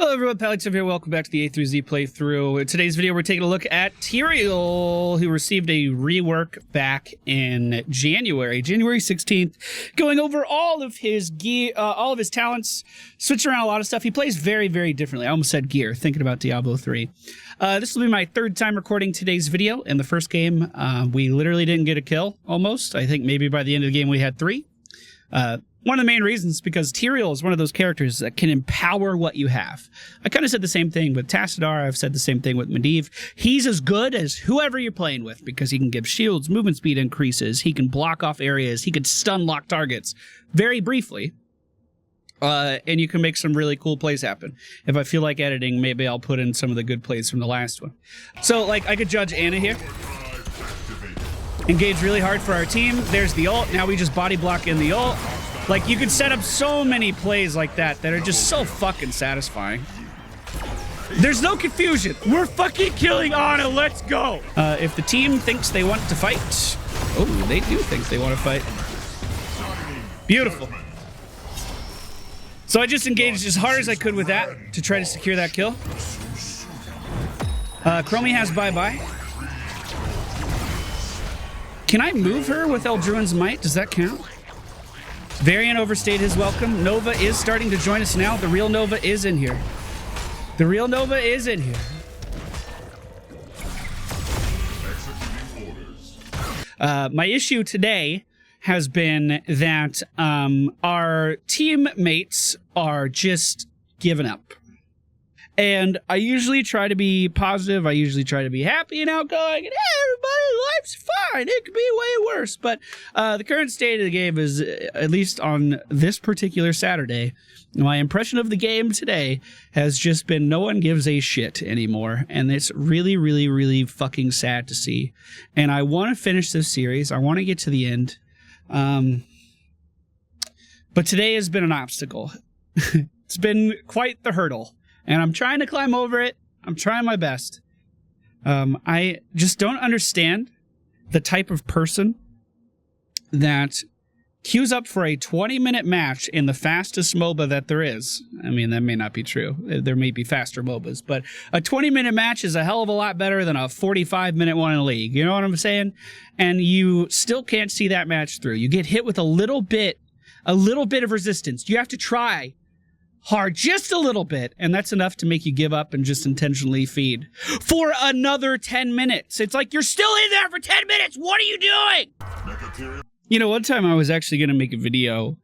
Hello everyone, PallyTime here. Welcome back to the A through Z playthrough. In today's video, we're taking a look at Tyrael, who received a rework back in January 16th, going over all of his gear, all of his talents, switching around a lot of stuff. He plays very, very differently. I almost said gear, thinking about Diablo 3. This will be my third time recording today's video. In the first game, we literally didn't get a kill, almost. I think maybe by the end of the game we had 3. One of the main reasons is because Tyrael is one of those characters that can empower what you have. I kind of said the same thing with Tassadar. I've said the same thing with Medivh. He's as good as whoever you're playing with because he can give shields, movement speed increases, he can block off areas, he can stun lock targets very briefly. And you can make some really cool plays happen. If I feel like editing, maybe I'll put in some of the good plays from the last one. So, like, I could judge Anna here. Engage really hard for our team. There's the ult. Now we just body block in the ult. Like, you could set up so many plays like that that are just so fucking satisfying. There's no confusion. We're fucking killing Anna. Let's go. If the team thinks they want to fight. Oh, they do think they want to fight. Beautiful. So I just engaged as hard as I could with that to try to secure that kill. Chromie has bye-bye. Can I move her with Eldruin's Might? Does that count? Varian overstayed his welcome. Nova is starting to join us now. The real Nova is in here. The real Nova is in here. My issue today has been that our teammates are just giving up. And I usually try to be positive. I usually try to be happy and outgoing. And hey, everybody, life's fine. It could be way worse. But the current state of the game is, at least on this particular Saturday, my impression of the game today has just been no one gives a shit anymore. And it's really, really, really fucking sad to see. And I want to finish this series. I want to get to the end. But today has been an obstacle. It's been quite the hurdle. And I'm trying to climb over it. I'm trying my best. I just don't understand the type of person that queues up for a 20-minute match in the fastest MOBA that there is. I mean, that may not be true. There may be faster MOBAs. But a 20-minute match is a hell of a lot better than a 45-minute one in a league. You know what I'm saying? And you still can't see that match through. You get hit with a little bit of resistance. You have to try hard, just a little bit, and that's enough to make you give up and just intentionally feed for another 10 minutes. It's like, you're still in there for 10 minutes! What are you doing? You know, one time I was actually going to make a video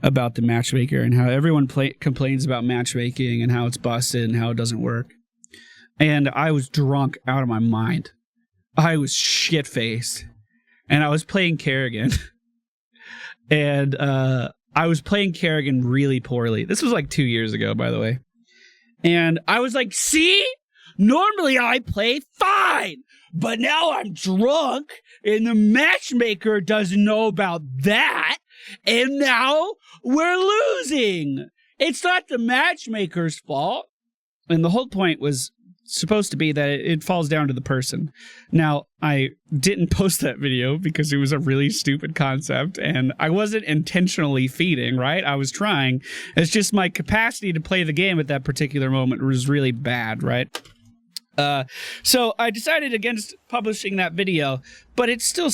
about the matchmaker and how everyone complains about matchmaking and how it's busted and how it doesn't work. And I was drunk out of my mind. I was shit-faced. And I was playing Kerrigan. And, I was playing Kerrigan really poorly. This was like 2 years ago, by the way. And I was like, see? Normally I play fine, but now I'm drunk, and the matchmaker doesn't know about that, and now we're losing. It's not the matchmaker's fault. And the whole point was supposed to be that it falls down to the person. Now, I didn't post that video because it was a really stupid concept and I wasn't intentionally feeding, right? I was trying. It's just my capacity to play the game at that particular moment was really bad, right? So I decided against publishing that video, but it still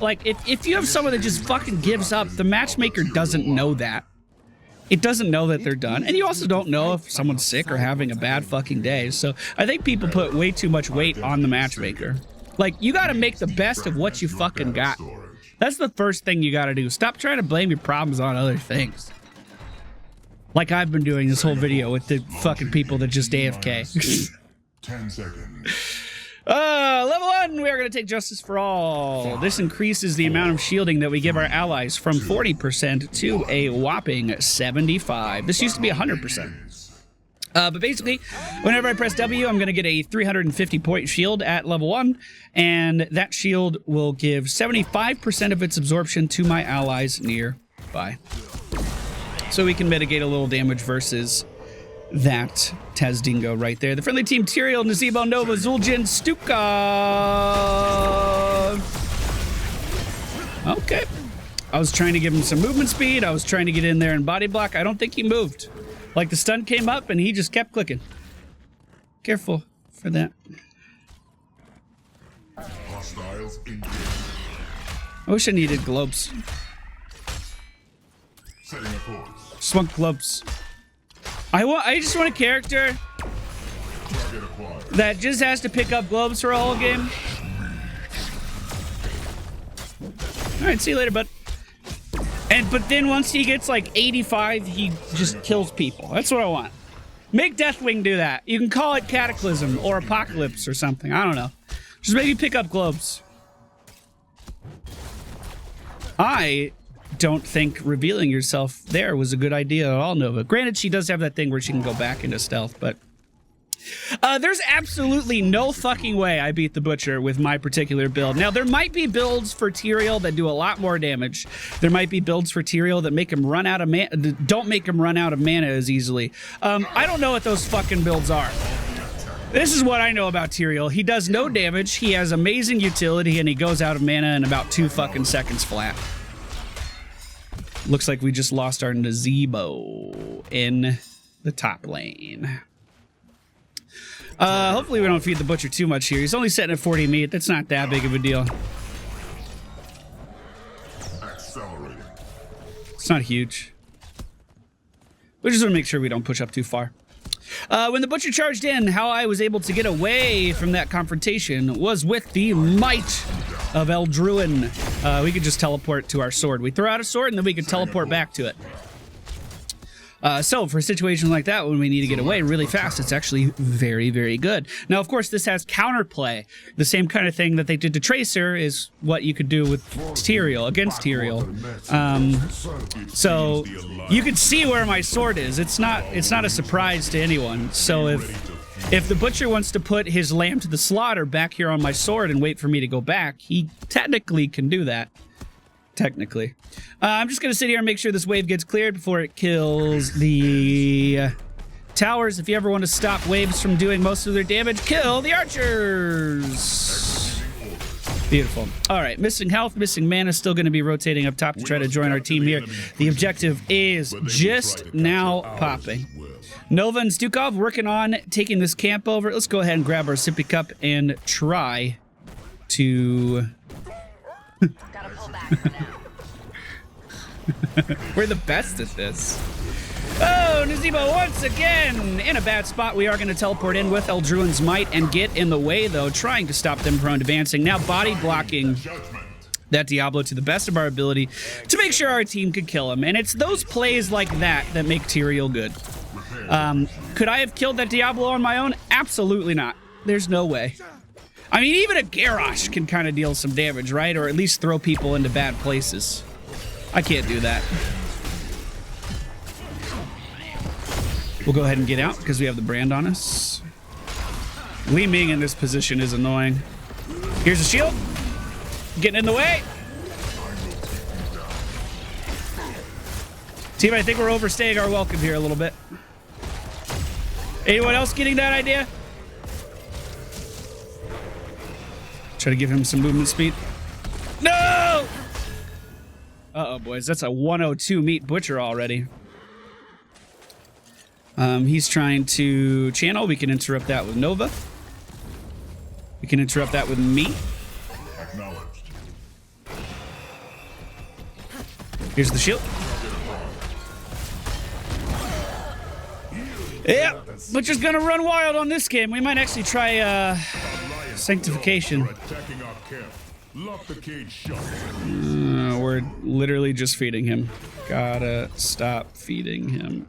like if you have someone that just fucking gives up, the matchmaker doesn't know that. It doesn't know that they're done. And you also don't know if someone's sick or having a bad fucking day. So I think people put way too much weight on the matchmaker. Like, you gotta make the best of what you fucking got. That's the first thing you gotta do. Stop trying to blame your problems on other things. Like I've been doing this whole video with the fucking people that just AFK. 10 seconds. Level 1, we are going to take Justice for All. This increases the amount of shielding that we give our allies from 40% to a whopping 75. This used to be 100%. But basically, whenever I press W, I'm going to get a 350-point shield at level 1, and that shield will give 75% of its absorption to my allies nearby. So we can mitigate a little damage versus that Tazdingo right there. The friendly team: Tyrael, Nazebo, Nova, Zu'Jin, Stuka. Okay. I was trying to give him some movement speed. I was trying to get in there and body block. I don't think he moved. Like the stun came up and he just kept clicking. Careful for that. Hostiles engaged. I wish I needed globes. Setting a course. Just want globes. I just want a character Target acquired. that just has to pick up globes for a whole game. Alright, see you later, bud. But then once he gets like 85, he just kills people. That's what I want. Make Deathwing do that. You can call it Cataclysm or Apocalypse or something. I don't know. Just maybe pick up globes. I don't think revealing yourself there was a good idea at all, Nova. Granted, she does have that thing where she can go back into stealth, but... there's absolutely no fucking way I beat the Butcher with my particular build. Now, there might be builds for Tyrael that do a lot more damage. There might be builds for Tyrael that make him run out of mana, don't make him run out of mana as easily. I don't know what those fucking builds are. This is what I know about Tyrael. He does no damage, he has amazing utility, and he goes out of mana in about 2 fucking seconds flat. Looks like we just lost our Nazebo in the top lane. Hopefully we don't feed the Butcher too much here. He's only setting at 40 meat. That's not that big of a deal. Accelerating. It's not huge. We just want to make sure we don't push up too far. When the Butcher charged in, how I was able to get away from that confrontation was with the might of Eldruin. We could just teleport to our sword. We throw out a sword and then we could teleport back to it. So for a situation like that, when we need to get away really fast, it's actually very, very good. Now, of course, this has counterplay. The same kind of thing that they did to Tracer is what you could do with Tyrael, against Tyrael. So you can see where my sword is. It's not a surprise to anyone. So if the Butcher wants to put his lamb to the slaughter back here on my sword and wait for me to go back, he technically can do that. Technically. I'm just going to sit here and make sure this wave gets cleared before it kills the towers. If you ever want to stop waves from doing most of their damage, kill the archers. Beautiful. All right, missing health, missing mana, still going to be rotating up top to try to join our team here. The objective is just now popping. Nova and Stukov working on taking this camp over. Let's go ahead and grab our sippy cup and try to... Gotta pull back for now. We're the best at this. Oh, Nazebo once again in a bad spot. We are going to teleport in with Eldruin's might and get in the way, though, trying to stop them from advancing. Now body blocking that Diablo to the best of our ability to make sure our team could kill him. And it's those plays like that that make Tyrael good. Could I have killed that Diablo on my own? Absolutely not. There's no way. I mean, even a Garrosh can kind of deal some damage, right? Or at least throw people into bad places. I can't do that. We'll go ahead and get out because we have the brand on us. Li Ming in this position is annoying. Here's a shield. Getting in the way. Team, I think we're overstaying our welcome here a little bit. Anyone else getting that idea? Try to give him some movement speed. No! Uh-oh, boys. That's a 102 meat Butcher already. He's trying to channel. We can interrupt that with Nova. We can interrupt that with me. Acknowledged. Here's the shield. Yeah, Butcher's gonna run wild on this game. We might actually try, Sanctification. We're literally just feeding him. Gotta stop feeding him.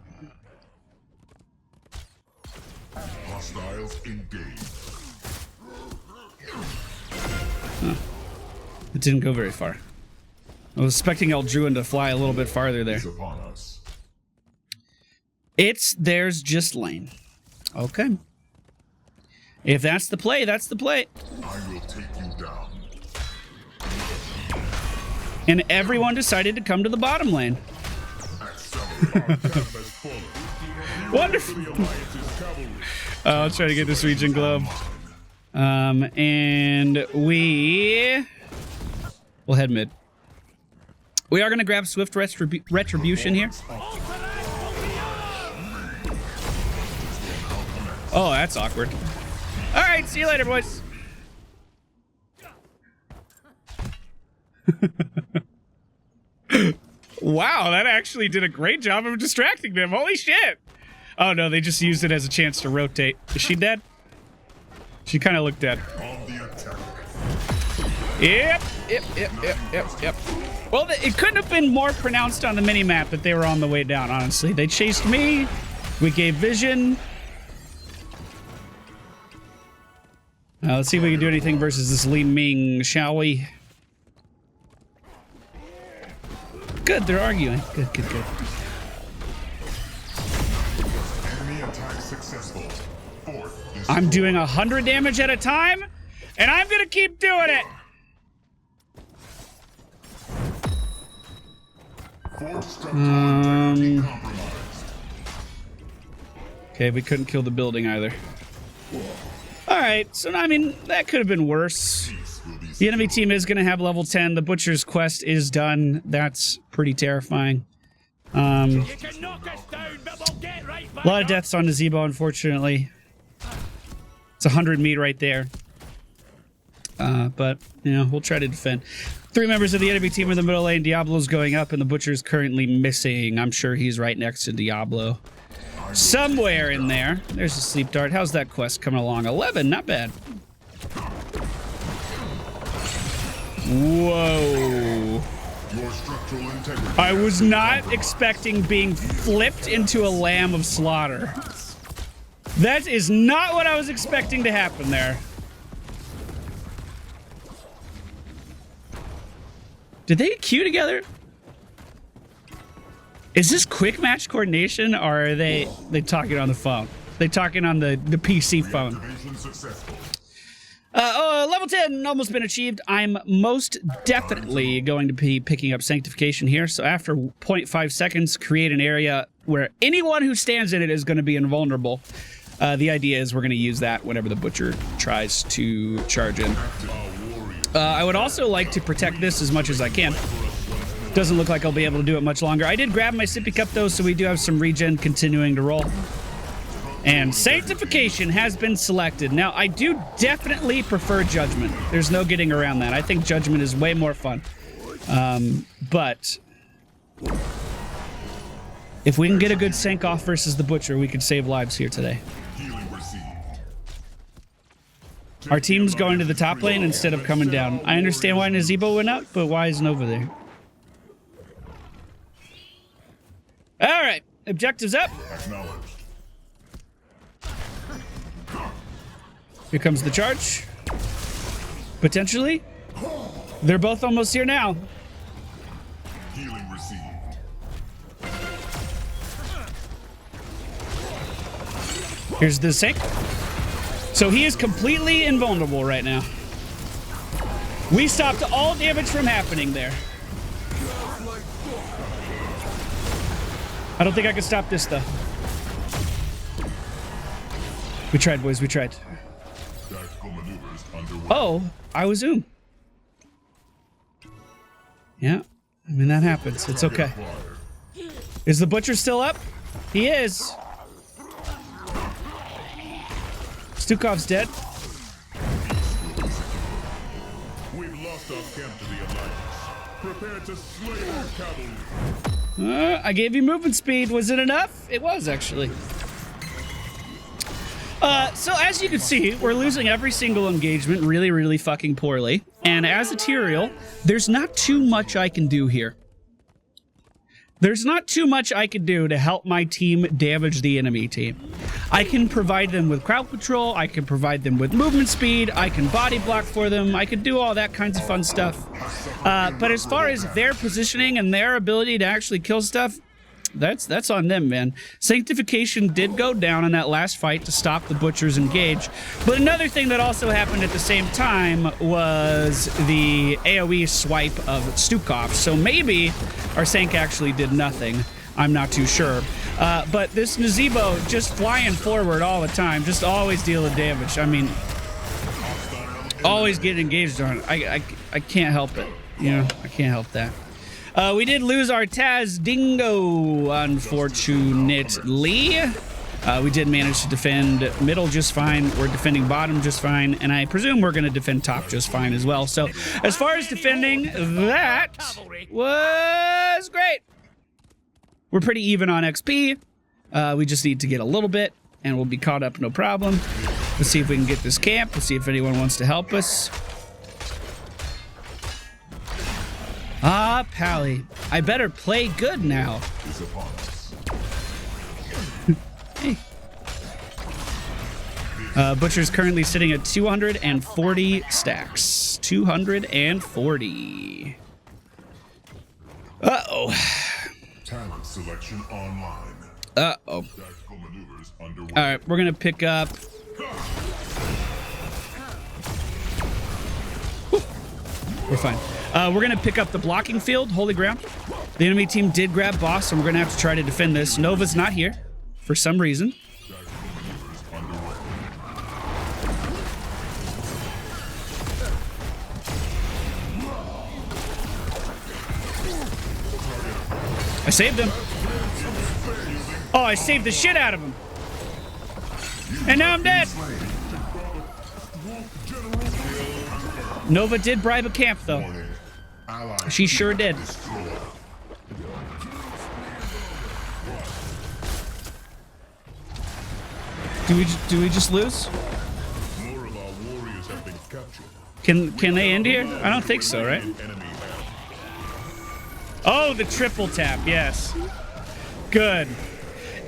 Hostiles engaged. Huh. It didn't go very far. I was expecting Eldruin to fly a little bit farther there. There's just lane. Okay. If that's the play, that's the play. I will take you down. And everyone decided to come to the bottom lane. Wonderful. I'll try to get this Zu'Jin globe. And we'll head mid. We are going to grab Swift Retribution here. Oh, that's awkward. All right, see you later, boys. Wow, that actually did a great job of distracting them. Holy shit. Oh, no, they just used it as a chance to rotate. Is she dead? She kind of looked dead. On the attack. Yep. Well, it couldn't have been more pronounced on the mini-map that they were on the way down, honestly. They chased me. We gave vision. Let's see if we can do anything versus this Li Ming, shall we? Good, they're arguing. Good. Enemy attack successful. I'm doing 100 damage at a time, and I'm gonna keep doing it. Okay, we couldn't kill the building either. All right, so I mean that could have been worse. The enemy team is going to have level 10. The Butcher's quest is done. That's pretty terrifying. A lot of deaths on Nazebo, unfortunately. It's 100 meat right there. But, you know, we'll try to defend. 3 members of the enemy team in the middle lane. Diablo's going up, and the Butcher's currently missing. I'm sure he's right next to Diablo. Somewhere in there. There's a sleep dart. How's that quest coming along? 11, not bad. Whoa. I was not expecting being flipped into a lamb of slaughter. That is not what I was expecting to happen there. Did they queue together? Is this quick match coordination, or are they talking on the phone? They talking on the PC phone. Level 10 almost been achieved. I'm most definitely going to be picking up Sanctification here. So after 0.5 seconds, create an area where anyone who stands in it is going to be invulnerable. The idea is we're going to use that whenever the Butcher tries to charge in. I would also like to protect this as much as I can. Doesn't look like I'll be able to do it much longer. I did grab my sippy cup though, so we do have some regen continuing to roll. And Sanctification has been selected. Now, I do definitely prefer Judgment. There's no getting around that. I think Judgment is way more fun. But if we can get a good Sank off versus the Butcher, we could save lives here today. Our team's going to the top lane instead of coming down. I understand why Nazebo went up, but why isn't over there? All right, objectives up. Here comes the charge. Potentially. They're both almost here now. Healing received. Here's the Sank. So he is completely invulnerable right now. We stopped all damage from happening there. I don't think I can stop this, though. We tried, boys. We tried. Oh, I was Zoom. Yeah, I mean, that happens. It's okay. Is the Butcher still up? He is. Stukov's dead. We've lost our camp to the Alliance. Prepare to slay our cavalry. I gave you movement speed. Was it enough? It was, actually. So as you can see, we're losing every single engagement really, really fucking poorly. And as a Tyrael, there's not too much I can do here. There's not too much I can do to help my team damage the enemy team. I can provide them with crowd control, I can provide them with movement speed, I can body block for them, I can do all that kinds of fun stuff. But as far as their positioning and their ability to actually kill stuff, that's on them, man. Sanctification did go down in that last fight to stop the Butcher's engage. But another thing that also happened at the same time was the AoE swipe of Stukov. So maybe our Sank actually did nothing. I'm not too sure. But this Nazebo just flying forward all the time, just always dealing damage. I mean, always getting engaged on it. I can't help it. You know, I can't help that. We did lose our Taz Dingo, unfortunately. We did manage to defend middle just fine. We're defending bottom just fine. And I presume we're going to defend top just fine as well. So as far as defending, that was great. We're pretty even on XP. We just need to get a little bit and we'll be caught up, no problem. Let's see if we can get this camp. Let's see if anyone wants to help us. Ah, Pally. I better play good now. Hey. Butcher's currently sitting at 240 stacks. 240. Uh-oh. Talent selection online. Uh-oh. Tactical maneuvers underway. All right, we're going to pick up... We're fine. We're going to pick up the blocking field, holy ground. The enemy team did grab boss, and we're going to have to try to defend this. Nova's not here for some reason. I saved him. Oh, I saved the shit out of him. And now I'm dead. Nova did bribe a camp, though. She sure did. Do we just lose? More of our warriors have been captured. Can they end here? I don't think so, right? Oh, the triple tap, yes. Good.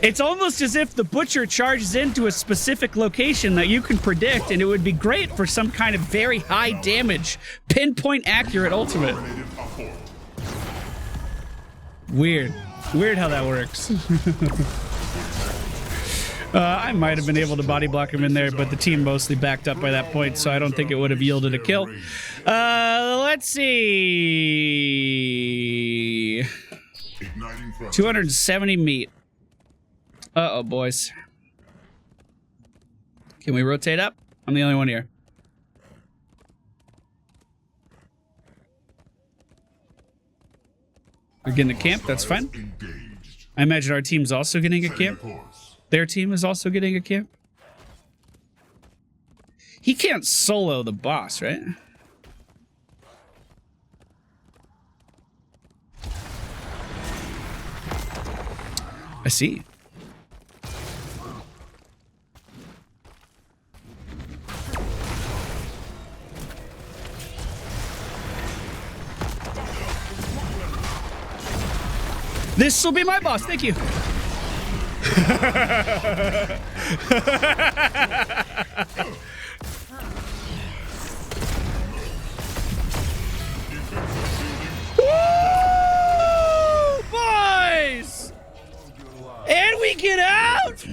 It's almost as if the Butcher charges into a specific location that you can predict, and it would be great for some kind of very high damage, pinpoint accurate ultimate. Weird. Weird how that works. I might have been able to body block him in there, but the team mostly backed up by that point, so I don't think it would have yielded a kill. Let's see. 270 meat. Uh-oh, boys. Can we rotate up? I'm the only one here. We're getting a camp, that's fine. I imagine our team's also getting a camp. Their team is also getting a camp. He can't solo the boss, right? I see. This will be my boss, thank you. Woo, boys! And we get out!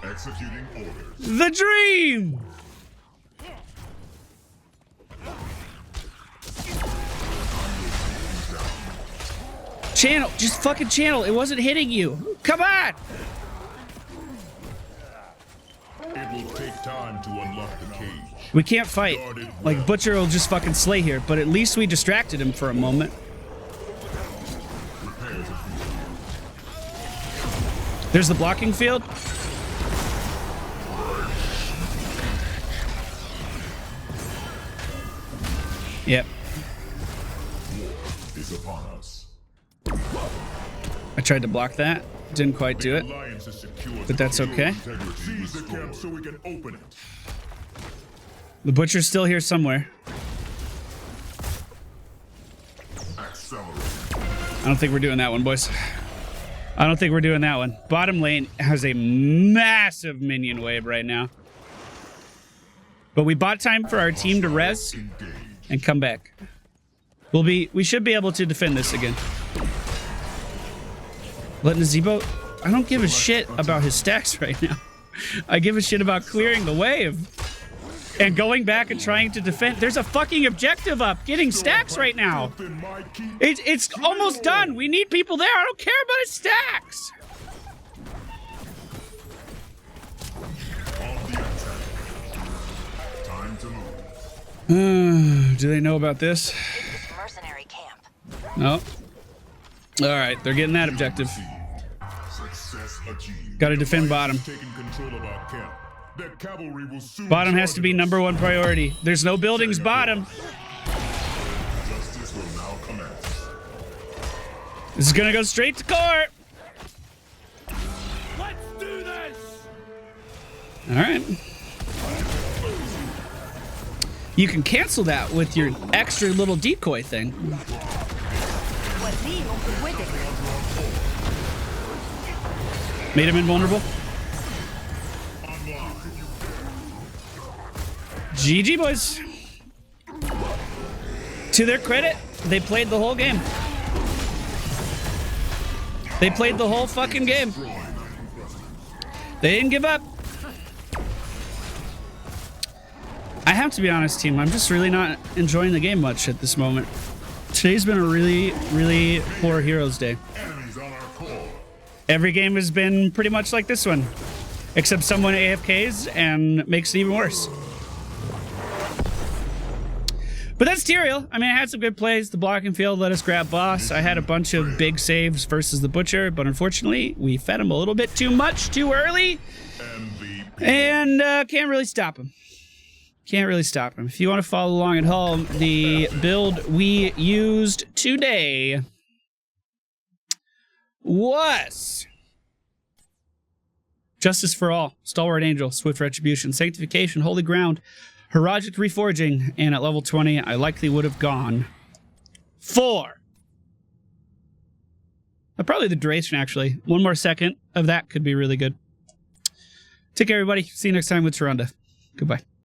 Executing orders. The dream! Channel, just fucking channel. It wasn't hitting you. Come on! It will take time to unlock the cage. We can't fight. Like, Butcher will just fucking slay here, but at least we distracted him for a moment. There's the blocking field. Yep. Is upon us. I tried to block that. Didn't quite do it. But that's okay. Seize the camp so we can open it. The Butcher's still here somewhere. Accelerate. I don't think we're doing that one, boys. I don't think we're doing that one. Bottom lane has a massive minion wave right now. But we bought time for our team to res and come back. We should be able to defend this again. Let Nazebo, I don't give a shit about his stacks right now. I give a shit about clearing the wave and going back and trying to defend. There's a fucking objective up, getting stacks right now. It's almost done. We need people there. I don't care about his stacks. Time to move. Do they know about this? Mercenary camp. No. All right, they're getting that objective. Success achieved. Gotta defend bottom. Taking control of our camp. Their cavalry will soon Bottom has to be target us. #1 priority. There's no buildings bottom. Justice will now commence. This is gonna go straight to court. Let's do this! All right. You can cancel that with your extra little decoy thing. Made him invulnerable. GG, boys. To their credit, they played the whole game. They played the whole fucking game. They didn't give up. I have to be honest, team. I'm just really not enjoying the game much at this moment. Today's been a really, really poor Heroes Day. Enemies on our core. Every game has been pretty much like this one, except someone AFKs and makes it even worse. But that's Tyrael. I mean, I had some good plays. The blocking field let us grab boss. I had a bunch of big saves versus the Butcher, but unfortunately, we fed him a little bit too much too early. MVP. And can't really stop him. Can't really stop him. If you want to follow along at home, the build we used today was Justice for All, Stalwart Angel, Swift Retribution, Sanctification, Holy Ground, Heroic Reforging, and at level 20, I likely would have gone for probably the duration, actually. One more second of that could be really good. Take care, everybody. See you next time with Taronda. Goodbye.